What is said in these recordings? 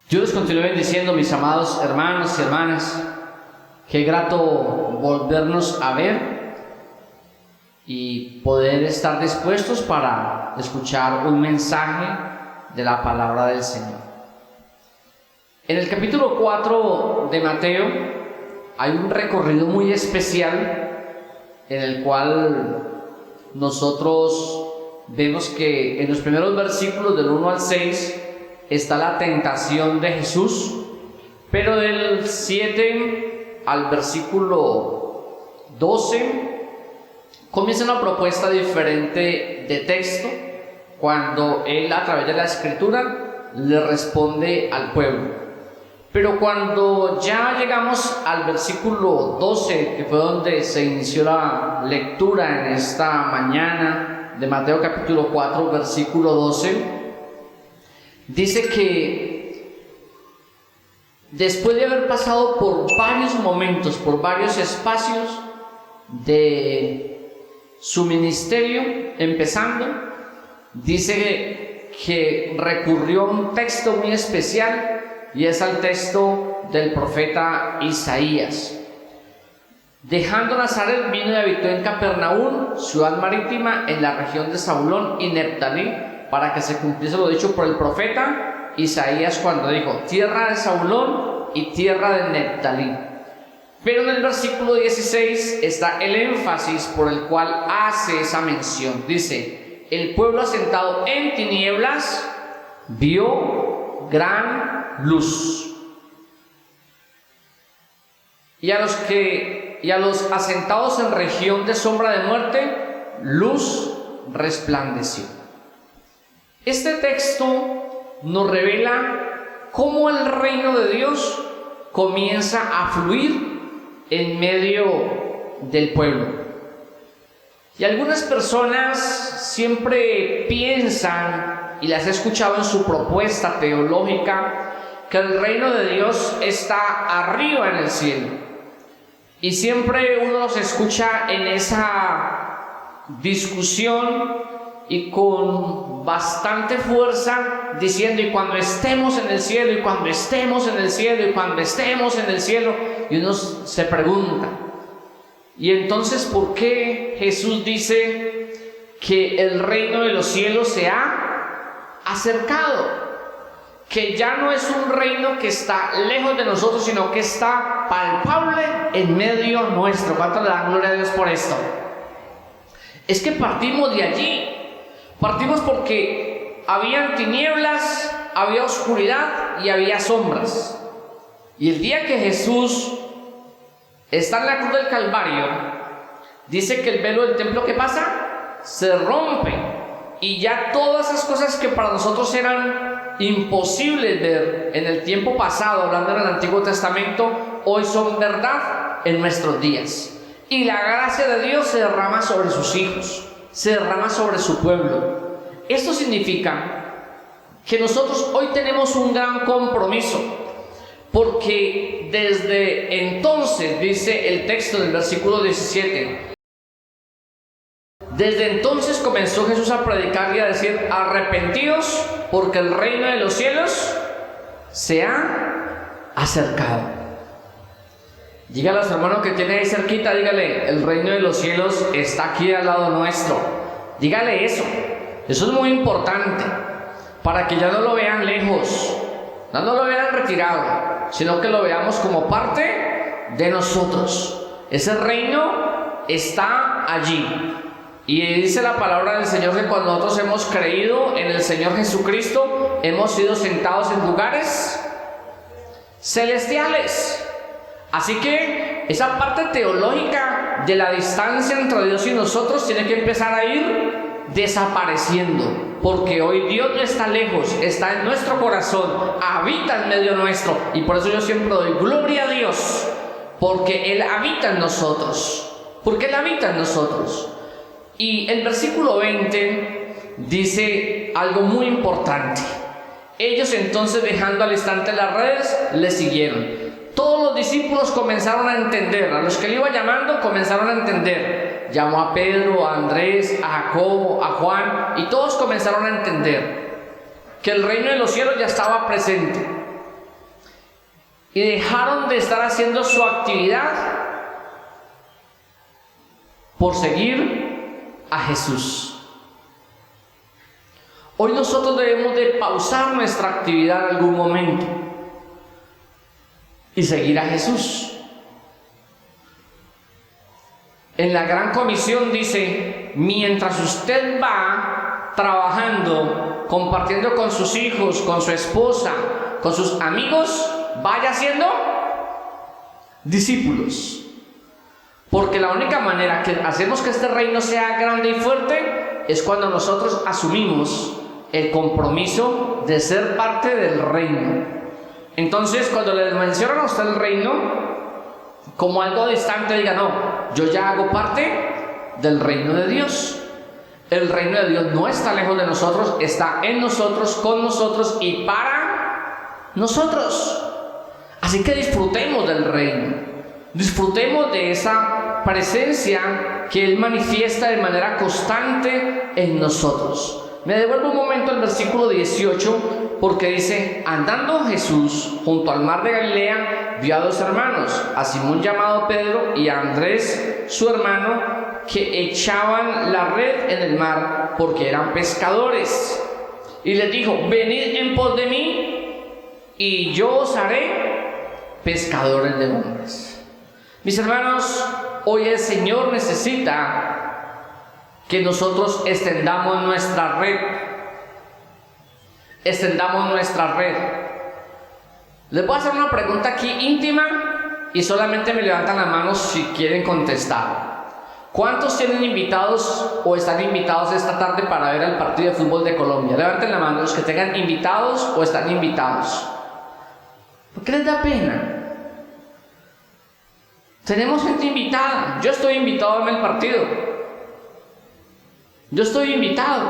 Yo les continúo bendiciendo, mis amados hermanos y hermanas. Qué grato volvernos a ver y poder estar dispuestos para escuchar un mensaje de la palabra del Señor. En el capítulo 4 de Mateo hay un recorrido muy especial en el cual nosotros vemos que en los primeros versículos del 1 al 6 está la tentación de Jesús, pero del 7 al versículo 12 comienza una propuesta diferente de texto cuando él, a través de la escritura, le responde al pueblo. Pero cuando ya llegamos al versículo 12, que fue donde se inició la lectura en esta mañana de Mateo capítulo 4, versículo 12, dice que después de haber pasado por varios momentos, por varios espacios de su ministerio, empezando, dice que recurrió a un texto muy especial, y es al texto del profeta Isaías. Dejando Nazaret, vino y habitó en Capernaum, ciudad marítima, en la región de Zabulón y Neftalí, para que se cumpliese lo dicho por el profeta Isaías cuando dijo: tierra de Zabulón y tierra de Neftalí. Pero en el versículo 16 está el énfasis por el cual hace esa mención. Dice: el pueblo asentado en tinieblas vio gran luz, y a los asentados en región de sombra de muerte, luz resplandeció. Este texto nos revela cómo el reino de Dios comienza a fluir en medio del pueblo. Y algunas personas siempre piensan, y las he escuchado en su propuesta teológica, que el reino de Dios está arriba en el cielo. Y siempre uno los escucha en esa discusión y con bastante fuerza diciendo: y cuando estemos en el cielo, y cuando estemos en el cielo, y cuando estemos en el cielo. Y uno se pregunta: ¿y entonces por qué Jesús dice que el reino de los cielos se ha acercado? Que ya no es un reino que está lejos de nosotros, sino que está palpable en medio nuestro. ¿Cuánto le dan gloria a Dios por esto? Es que partimos de allí. Partimos porque habían tinieblas, había oscuridad y había sombras. Y el día que Jesús está en la cruz del Calvario, dice que el velo del templo, ¿qué pasa? Se rompe. Y ya todas esas cosas que para nosotros eran imposibles ver en el tiempo pasado, hablando en el Antiguo Testamento, hoy son verdad en nuestros días. Y la gracia de Dios se derrama sobre sus hijos, se derrama sobre su pueblo. Esto significa que nosotros hoy tenemos un gran compromiso, porque desde entonces, dice el texto del versículo 17, desde entonces comenzó Jesús a predicar y a decir: arrepentidos, porque el reino de los cielos se ha acercado. Dígale a su hermano que tiene ahí cerquita, dígale: el reino de los cielos está aquí al lado nuestro. Dígale eso. Eso es muy importante, para que ya no lo vean lejos, no lo vean retirado, sino que lo veamos como parte de nosotros. Ese reino está allí. Y dice la palabra del Señor que cuando nosotros hemos creído en el Señor Jesucristo, hemos sido sentados en lugares celestiales. Así que esa parte teológica de la distancia entre Dios y nosotros tiene que empezar a ir desapareciendo, porque hoy Dios no está lejos, está en nuestro corazón, habita en medio nuestro. Y por eso yo siempre doy gloria a Dios, porque Él habita en nosotros, porque Él habita en nosotros. Y el versículo 20 dice algo muy importante: ellos entonces, dejando al instante las redes, le siguieron. Todos los discípulos comenzaron a entender, a los que le iba llamando comenzaron a entender. Llamó a Pedro, a Andrés, a Jacobo, a Juan, y todos comenzaron a entender que el reino de los cielos ya estaba presente. y dejaron de estar haciendo su actividad por seguir a Jesús. Hoy nosotros debemos de pausar nuestra actividad en algún momento y seguir a Jesús. En la Gran Comisión dice: mientras usted va trabajando, compartiendo con sus hijos, con su esposa, con sus amigos, vaya siendo discípulos. Porque la única manera que hacemos que este reino sea grande y fuerte es cuando nosotros asumimos el compromiso de ser parte del reino. Entonces, cuando les mencionan a usted el reino como algo distante, diga: no, yo ya hago parte del reino de Dios. El reino de Dios no está lejos de nosotros, está en nosotros, con nosotros y para nosotros. Así que disfrutemos del reino, disfrutemos de esa presencia que Él manifiesta de manera constante en nosotros. Me devuelvo un momento al versículo 18, porque dice: andando Jesús junto al mar de Galilea, vio a dos hermanos, a Simón llamado Pedro y a Andrés su hermano, que echaban la red en el mar porque eran pescadores. Y les dijo: venid en pos de mí y yo os haré pescadores de hombres. Mis hermanos, hoy el Señor necesita que nosotros extendamos nuestra red. Extendamos nuestra red. Les voy a hacer una pregunta aquí íntima y solamente me levantan las manos si quieren contestar. ¿Cuántos tienen invitados o están invitados esta tarde para ver el partido de fútbol de Colombia? Levanten la mano los que tengan invitados o están invitados. ¿Por qué les da pena? Tenemos gente invitada. Yo estoy invitado a ver el partido. Yo estoy invitado.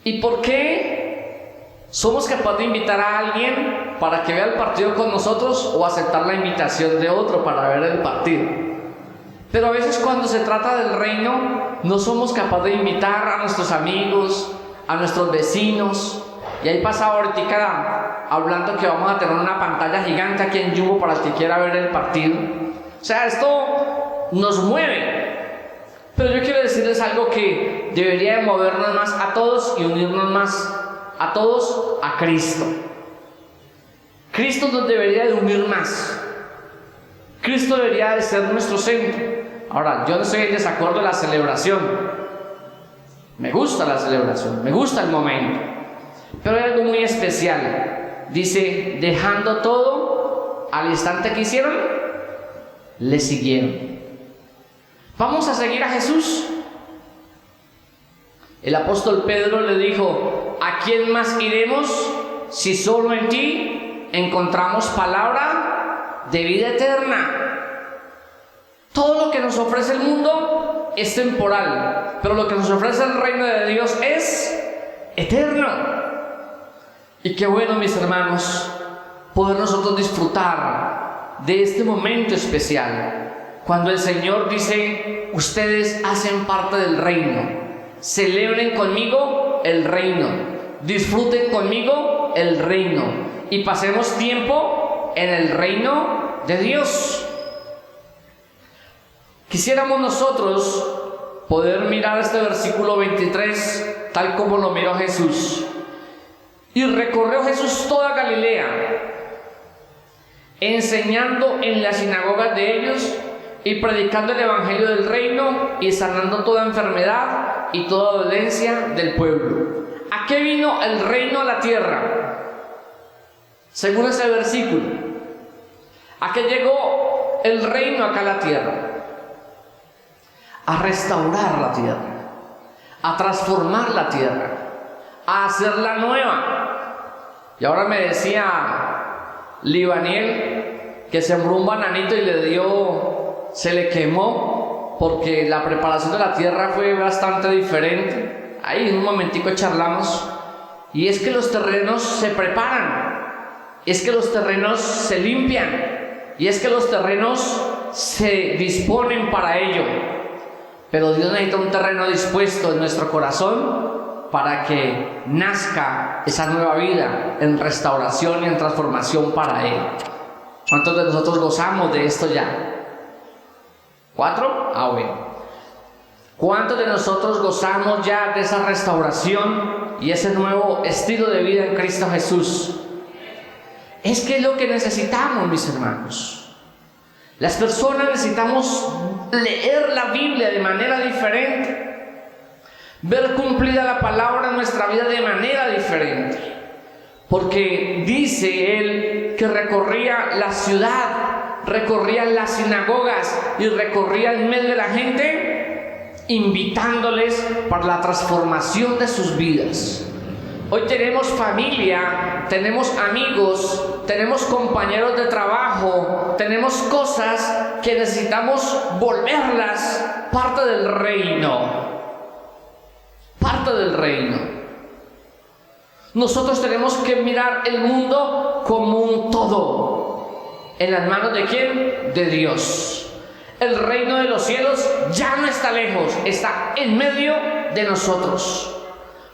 ¿Y por qué somos capaces de invitar a alguien para que vea el partido con nosotros o aceptar la invitación de otro para ver el partido? Pero a veces cuando se trata del reino, no somos capaces de invitar a nuestros amigos, a nuestros vecinos. Y ahí pasa ahorita hablando que vamos a tener una pantalla gigante aquí en Jumbo para el que quiera ver el partido. O sea, esto nos mueve. Pero yo quiero decirles algo que debería movernos más a todos y unirnos más a todos a Cristo. Cristo nos debería de unir más. Cristo debería de ser nuestro centro. Ahora, yo no estoy en desacuerdo de la celebración. Me gusta la celebración, me gusta el momento. Pero hay algo muy especial. Dice: dejando todo, al instante que hicieron, le siguieron. ¿Vamos a seguir a Jesús? El apóstol Pedro le dijo: ¿a quién más iremos si solo en ti encontramos palabra de vida eterna? Todo lo que nos ofrece el mundo es temporal, pero lo que nos ofrece el reino de Dios es eterno. Y qué bueno, mis hermanos, poder nosotros disfrutar de este momento especial, cuando el Señor dice: ustedes hacen parte del reino, celebren conmigo el reino, disfruten conmigo el reino y pasemos tiempo en el reino de Dios. Quisiéramos nosotros poder mirar este versículo 23 tal como lo miró Jesús. Y recorrió Jesús toda Galilea, enseñando en las sinagogas de ellos y predicando el evangelio del reino y sanando toda enfermedad y toda dolencia del pueblo. ¿A qué vino el reino a la tierra? Según ese versículo, ¿a qué llegó el reino acá a la tierra? A restaurar la tierra, a transformar la tierra, a hacerla nueva. Y ahora me decía Libaniel que sembró un bananito y se le quemó porque la preparación de la tierra fue bastante diferente. Ahí en un momentico charlamos. Y es que los terrenos se preparan, es que los terrenos se limpian, y es que los terrenos se disponen para ello. Pero Dios necesita un terreno dispuesto en nuestro corazón para que nazca esa nueva vida en restauración y en transformación para Él. ¿Cuántos de nosotros gozamos de esto ya? ¿4? Ah, bueno. ¿Cuántos de nosotros gozamos ya de esa restauración y ese nuevo estilo de vida en Cristo Jesús? Es que es lo que necesitamos, mis hermanos. Las personas necesitamos leer la Biblia de manera diferente, ver cumplida la palabra en nuestra vida de manera diferente. Porque dice él que recorría la ciudad, recorría las sinagogas y recorría en medio de la gente, invitándoles para la transformación de sus vidas. Hoy tenemos familia, tenemos amigos, tenemos compañeros de trabajo, tenemos cosas que necesitamos volverlas parte del reino. Parte del reino. Nosotros tenemos que mirar el mundo como un todo. ¿En las manos de quién? De Dios. El reino de los cielos ya no está lejos, está en medio de nosotros.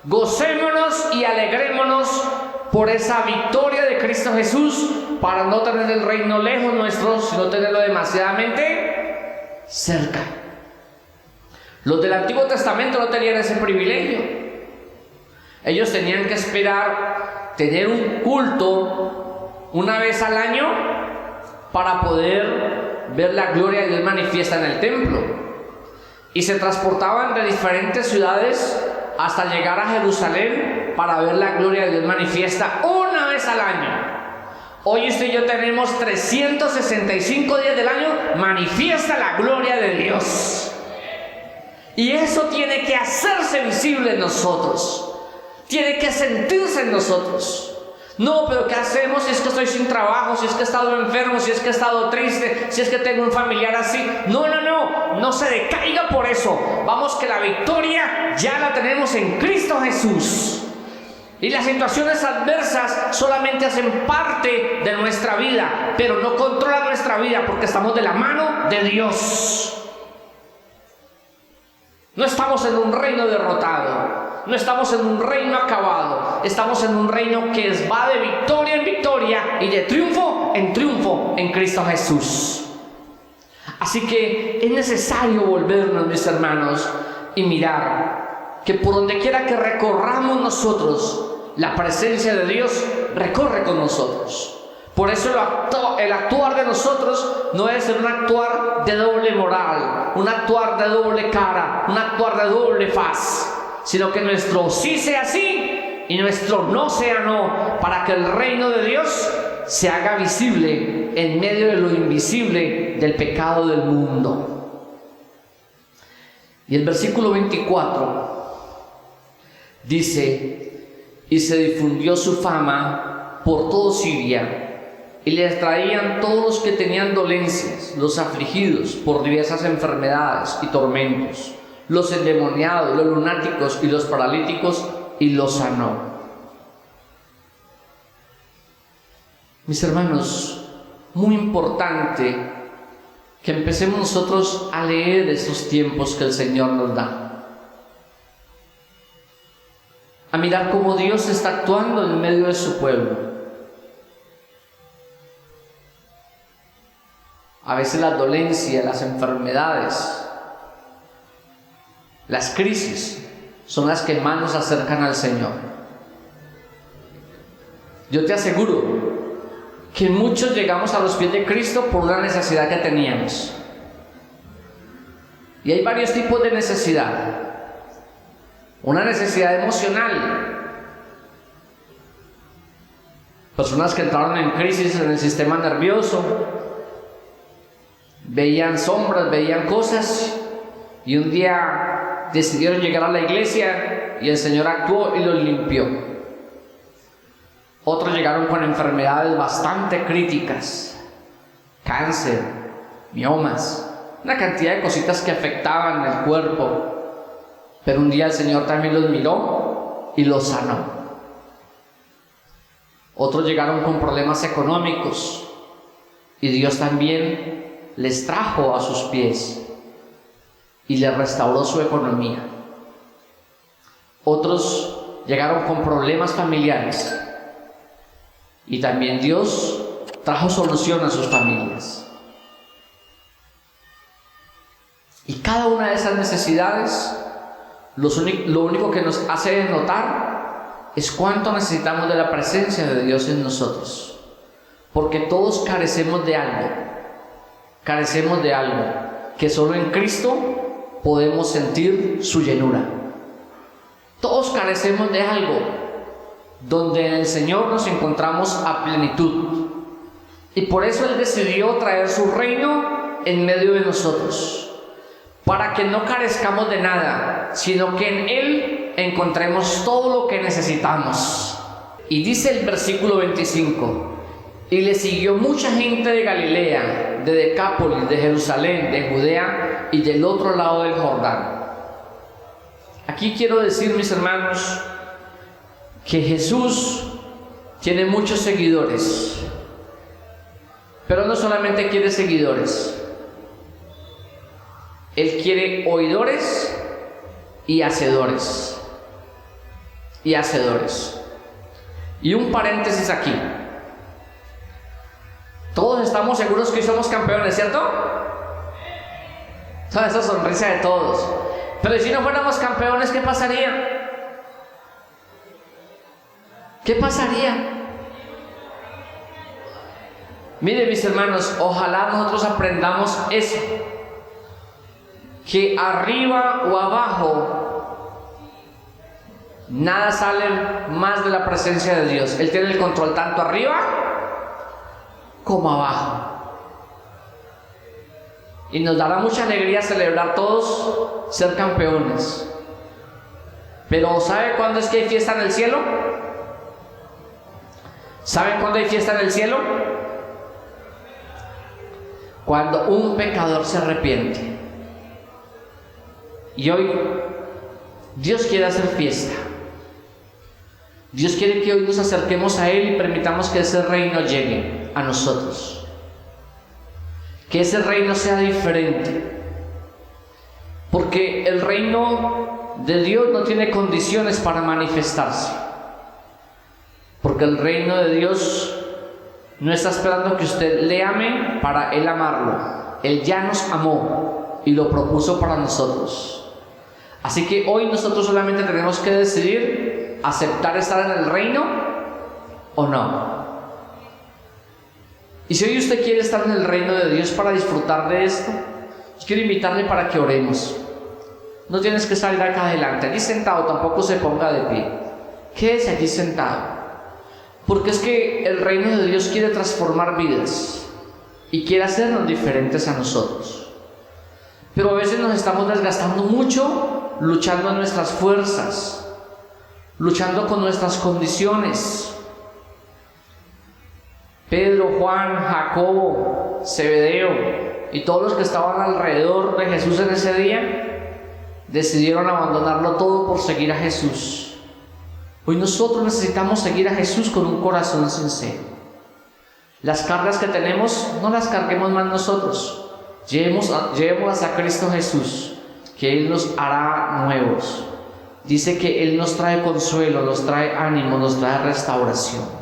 Gocémonos y alegrémonos por esa victoria de Cristo Jesús, para no tener el reino lejos nuestro, sino tenerlo demasiadamente cerca. Los del Antiguo Testamento no tenían ese privilegio. Ellos tenían que esperar tener un culto una vez al año para poder ver la gloria de Dios manifiesta en el templo, y se transportaban de diferentes ciudades hasta llegar a Jerusalén para ver la gloria de Dios manifiesta una vez al año. Hoy usted y yo tenemos 365 días del año manifiesta la gloria de Dios, y eso tiene que hacerse visible en nosotros, tiene que sentirse en nosotros. No, pero ¿qué hacemos si es que estoy sin trabajo, si es que he estado enfermo, si es que he estado triste, si es que tengo un familiar así? No se decaiga por eso. Vamos, que la victoria ya la tenemos en Cristo Jesús. Y las situaciones adversas solamente hacen parte de nuestra vida, pero no controlan nuestra vida, porque estamos de la mano de Dios. No estamos en un reino derrotado. No estamos en un reino acabado, estamos en un reino que va de victoria en victoria y de triunfo en Cristo Jesús. Así que es necesario volvernos, mis hermanos, y mirar que por donde quiera que recorramos nosotros, la presencia de Dios recorre con nosotros. Por eso el actuar de nosotros no debe ser un actuar de doble moral, un actuar de doble cara, un actuar de doble faz, sino que nuestro sí sea sí y nuestro no sea no, para que el reino de Dios se haga visible en medio de lo invisible del pecado del mundo. Y el versículo 24 dice: y se difundió su fama por todo Siria, y les traían todos los que tenían dolencias, los afligidos por diversas enfermedades y tormentos, los endemoniados, los lunáticos y los paralíticos, y los sanó. Mis hermanos, muy importante que empecemos nosotros a leer estos tiempos que el Señor nos da, a mirar cómo Dios está actuando en medio de su pueblo. A veces las dolencias, las enfermedades, las crisis son las que más nos acercan al Señor. Yo te aseguro que muchos llegamos a los pies de Cristo por una necesidad que teníamos. Y hay varios tipos de necesidad. Una necesidad emocional. Personas que entraron en crisis en el sistema nervioso, veían sombras, veían cosas, y un día decidieron llegar a la iglesia y el Señor actuó y los limpió. Otros llegaron con enfermedades bastante críticas, cáncer, miomas, una cantidad de cositas que afectaban el cuerpo, pero un día el Señor también los miró y los sanó. Otros llegaron con problemas económicos y Dios también les trajo a sus pies y les restauró su economía. otros llegaron con problemas familiares y también Dios trajo solución a sus familias. Y cada una de esas necesidades, lo único que nos hace notar es cuánto necesitamos de la presencia de Dios en nosotros. Porque todos carecemos de algo que solo en Cristo podemos sentir su llenura. Todos carecemos de algo donde en el Señor nos encontramos a plenitud. Y por eso Él decidió traer su reino en medio de nosotros, para que no carezcamos de nada, sino que en Él encontremos todo lo que necesitamos. Y dice el versículo 25: y le siguió mucha gente de Galilea, de Decápolis, de Jerusalén, de Judea y del otro lado del Jordán. Aquí quiero decir, mis hermanos, que Jesús tiene muchos seguidores, pero no solamente quiere seguidores. Él quiere oidores y hacedores. Y un paréntesis aquí. Todos estamos seguros que hoy somos campeones, ¿cierto? Toda esa sonrisa de todos. Pero si no fuéramos campeones, ¿qué pasaría? ¿Qué pasaría? Miren, mis hermanos, ojalá nosotros aprendamos eso, que arriba o abajo nada sale más de la presencia de Dios. Él tiene el control tanto arriba como abajo. Y nos dará mucha alegría celebrar todos ser campeones. Pero ¿sabe cuándo es que hay fiesta en el cielo? ¿Saben cuándo hay fiesta en el cielo? Cuando un pecador se arrepiente. Y hoy Dios quiere hacer fiesta. Dios quiere que hoy nos acerquemos a Él y permitamos que ese reino llegue a nosotros. Que ese reino sea diferente. Porque el reino de Dios no tiene condiciones para manifestarse. Porque el reino de Dios no está esperando que usted le ame para Él amarlo. Él ya nos amó y lo propuso para nosotros. Así que hoy nosotros solamente tenemos que decidir aceptar estar en el reino o no. Y si hoy usted quiere estar en el reino de Dios para disfrutar de esto, yo quiero invitarle para que oremos. No tienes que salir acá adelante, allí sentado, tampoco se ponga de pie. Quédese allí sentado. Porque es que el reino de Dios quiere transformar vidas y quiere hacernos diferentes a nosotros. Pero a veces nos estamos desgastando mucho luchando en nuestras fuerzas, luchando con nuestras condiciones. Pedro, Juan, Jacobo, Zebedeo y todos los que estaban alrededor de Jesús en ese día decidieron abandonarlo todo por seguir a Jesús. Hoy nosotros necesitamos seguir a Jesús con un corazón sincero. Las cargas que tenemos no las carguemos más nosotros. Llevémoslas a Cristo Jesús, que Él nos hará nuevos. Dice que Él nos trae consuelo, nos trae ánimo, nos trae restauración.